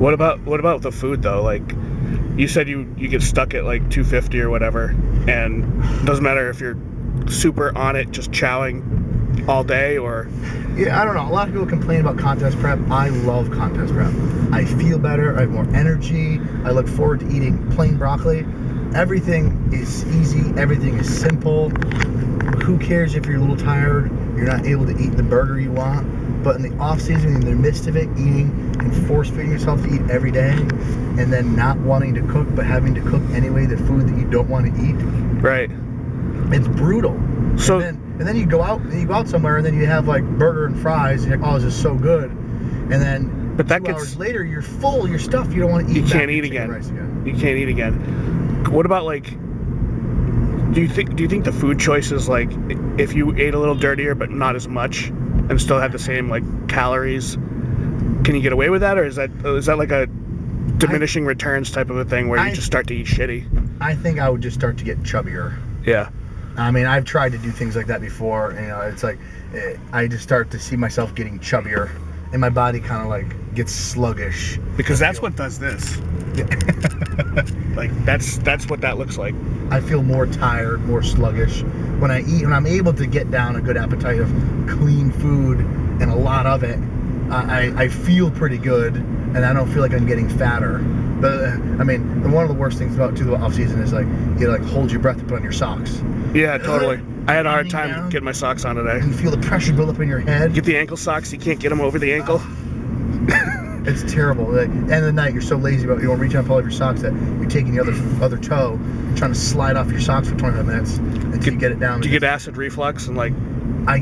What about the food though? Like, you said you get stuck at like 250 or whatever, and it doesn't matter if you're super on it, just chowing all day, or... Yeah, I don't know. A lot of people complain about contest prep. I love contest prep. I feel better. I have more energy. I look forward to eating plain broccoli. Everything is easy. Everything is simple. Who cares if you're a little tired, you're not able to eat the burger you want? But in the off season, in the midst of it, eating and force feeding yourself to eat every day, and then not wanting to cook but having to cook anyway the food that you don't want to eat. Right. It's brutal. So and then you go out somewhere, and then you have like burger and fries, and you're like, oh, this is so good. And then but that 2 gets, hours later, you're full, you're stuffed, you don't want to eat. You can't eat again. You can't eat again. What about like, do you think the food choices, like if you ate a little dirtier but not as much and still had the same like calories, can you get away with that, or is that like a diminishing returns type of a thing where you just start to eat shitty? I think I would just start to get chubbier. Yeah. I mean, I've tried to do things like that before, and, you know, it's like I just start to see myself getting chubbier, and my body kind of like gets sluggish. Because that's what does this. Yeah. Like that's what that looks like. I feel more tired, more sluggish when I eat. When I'm able to get down a good appetite of clean food and a lot of it, I feel pretty good, and I don't feel like I'm getting fatter. But I mean, one of the worst things about the off season is like you like hold your breath to put on your socks. Yeah, totally. I had a hard time getting my socks on today. And you feel the pressure build up in your head. Get the ankle socks. You can't get them over the ankle. It's terrible. Like, end of the night, you're so lazy about you want to reach out and pull out your socks that you're taking the other toe and trying to slide off your socks for 25 minutes until you get it down. Do you get acid reflux and like? I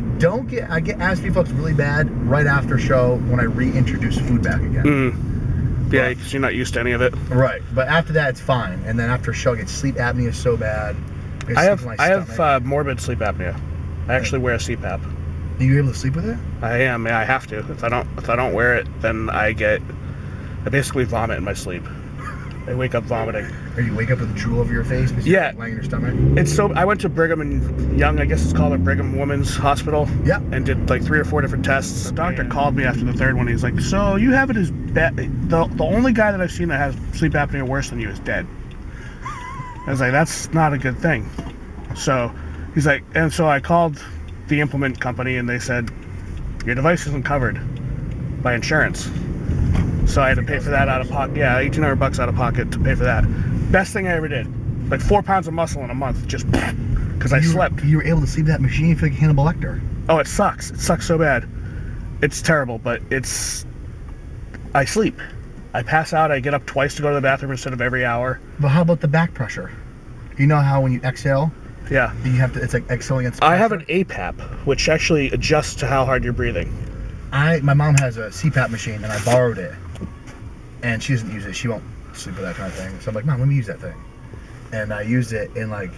get acid reflux really bad right after show when I reintroduce food back again. Yeah, because you're not used to any of it. Right, but after that it's fine, and then after show I get sleep apnea so bad. I have morbid sleep apnea. I actually wear a CPAP. Are you able to sleep with it? I am. Yeah, I have to. If I don't wear it, then I basically vomit in my sleep. I wake up vomiting. Or you wake up with drool over your face because you're laying in your stomach? I went to Brigham and Young, I guess it's called, a Brigham Women's Hospital. Yeah. And did like 3 or 4 different tests. The doctor called me after the 3rd one. He's like, so you have it as bad. The only guy that I've seen that has sleep apnea worse than you is dead. I was like, that's not a good thing. So he's like, and so I called the implement company and they said, your device isn't covered by insurance. So I had to pay for that out of pocket. Yeah, $1,800 out of pocket to pay for that. Best thing I ever did. Like 4 pounds of muscle in a month, just because I slept. You were able to sleep that machine. You feel like Hannibal Lecter. Oh, it sucks. It sucks so bad. It's terrible, but I sleep. I pass out. I get up twice to go to the bathroom instead of every hour. But how about the back pressure? You know how when you exhale, yeah, you have to. It's like exhaling against pressure. I have an APAP, which actually adjusts to how hard you're breathing. My mom has a CPAP machine, and I borrowed it, and she doesn't use it. She won't sleep with that kind of thing. So I'm like, Mom, let me use that thing, and I used it, and like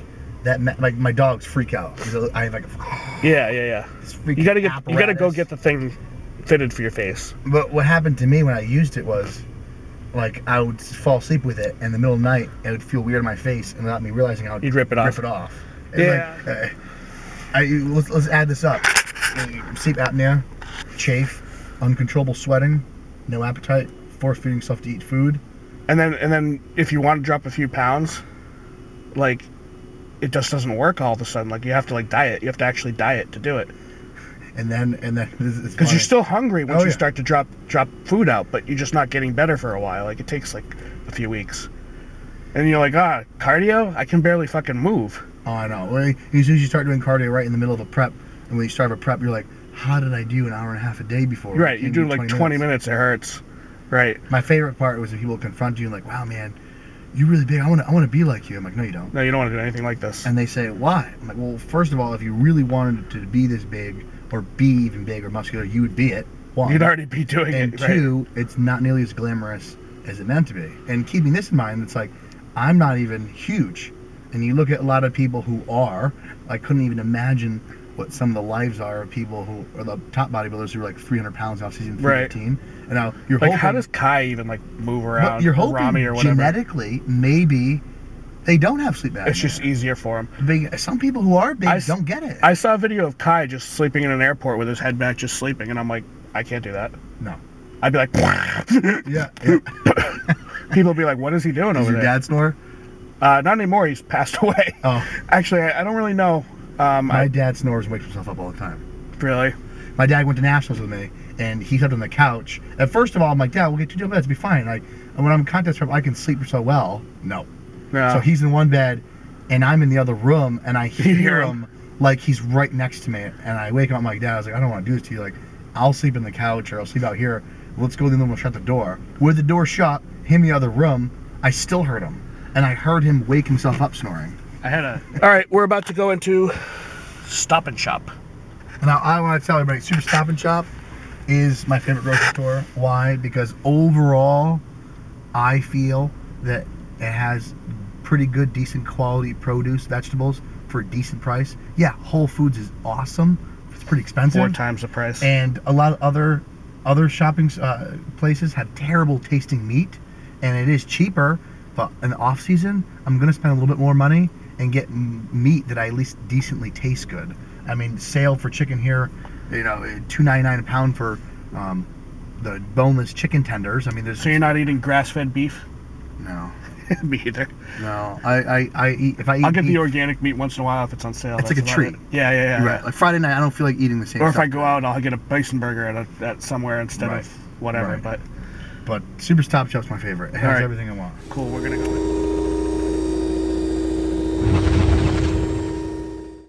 that, like my dogs freak out. I have like, yeah. You gotta go get the thing fitted for your face. But what happened to me when I used it was, like, I would fall asleep with it in the middle of the night. It would feel weird in my face, and without me realizing how you'd rip it off. And yeah. Like, let's add this up. Sleep apnea, chafe, uncontrollable sweating, no appetite, force feeding yourself to eat food. And then if you want to drop a few pounds, like, it just doesn't work all of a sudden. Like, you have to like diet. You have to actually diet to do it. And then because you're still hungry once you start to drop food out, but you're just not getting better for a while. Like, it takes like a few weeks, and you're like, cardio? I can barely fucking move. Oh, I know. As soon as you start doing cardio right in the middle of a prep, and when you start a prep, you're like, how did I do an hour and a half a day before? Right, you do like 20 minutes. It hurts. Right. My favorite part was when people confront you and like, wow, man, you're really big. I want to be like you. I'm like, no, you don't. No, you don't want to do anything like this. And they say, why? I'm like, well, first of all, if you really wanted to be this big, or be even big or muscular, you would be it. One. You'd already be doing it. And two, it's not nearly as glamorous as it meant to be. And keeping this in mind, it's like, I'm not even huge. And you look at a lot of people who are, I couldn't even imagine what some of the lives are of people who are the top bodybuilders who are like 300 pounds off season 315. And now you're like, hoping, how does Kai even like move around? But you're hoping Rami or whatever. Genetically, maybe they don't have sleep apnea. It's just easier for them. Some people who are big don't get it. I saw a video of Kai just sleeping in an airport with his head back, just sleeping, and I'm like, I can't do that. No. I'd be like, Yeah. people would be like, what is he doing Does over your there? dad snore? Not anymore. He's passed away. Oh. Actually, I don't really know. My dad snores and wakes himself up all the time. Really? My dad went to nationals with me, and he slept on the couch. And first of all, I'm like, Dad, we'll get 2 double beds, it'll be fine. And when I'm in contest prep, I can sleep so well. No. No. So he's in one bed, and I'm in the other room, and I hear him like he's right next to me. And I wake him up, I'm like, Dad, I was like, I don't want to do this to you. Like, I'll sleep in the couch, or I'll sleep out here. Let's go in the room and shut the door. With the door shut, him in the other room, I still heard him. And I heard him wake himself up snoring. All right, we're about to go into Stop and Shop. Now, I want to tell everybody, Super Stop and Shop is my favorite grocery store. Why? Because overall, I feel that it has pretty good, decent quality produce, vegetables for a decent price. Yeah, Whole Foods is awesome. It's pretty expensive. 4 times the price. And a lot of other shopping places have terrible tasting meat, and it is cheaper. But in the off season, I'm gonna spend a little bit more money and get meat that I at least decently tastes good. I mean, sale for chicken here, you know, $2.99 a pound for the boneless chicken tenders. I mean, there's. So you're not eating grass-fed beef? No. Me either. No, I eat, if I eat I'll get beef, the organic meat once in a while if it's on sale. It's like a about treat. it. Yeah. Right. Like Friday night, I don't feel like eating the same Or if stuff. I go out, I'll get a bison burger at somewhere instead of whatever. Right. But Super Stop Shop's my favorite. It has everything I want. Cool, we're gonna go in.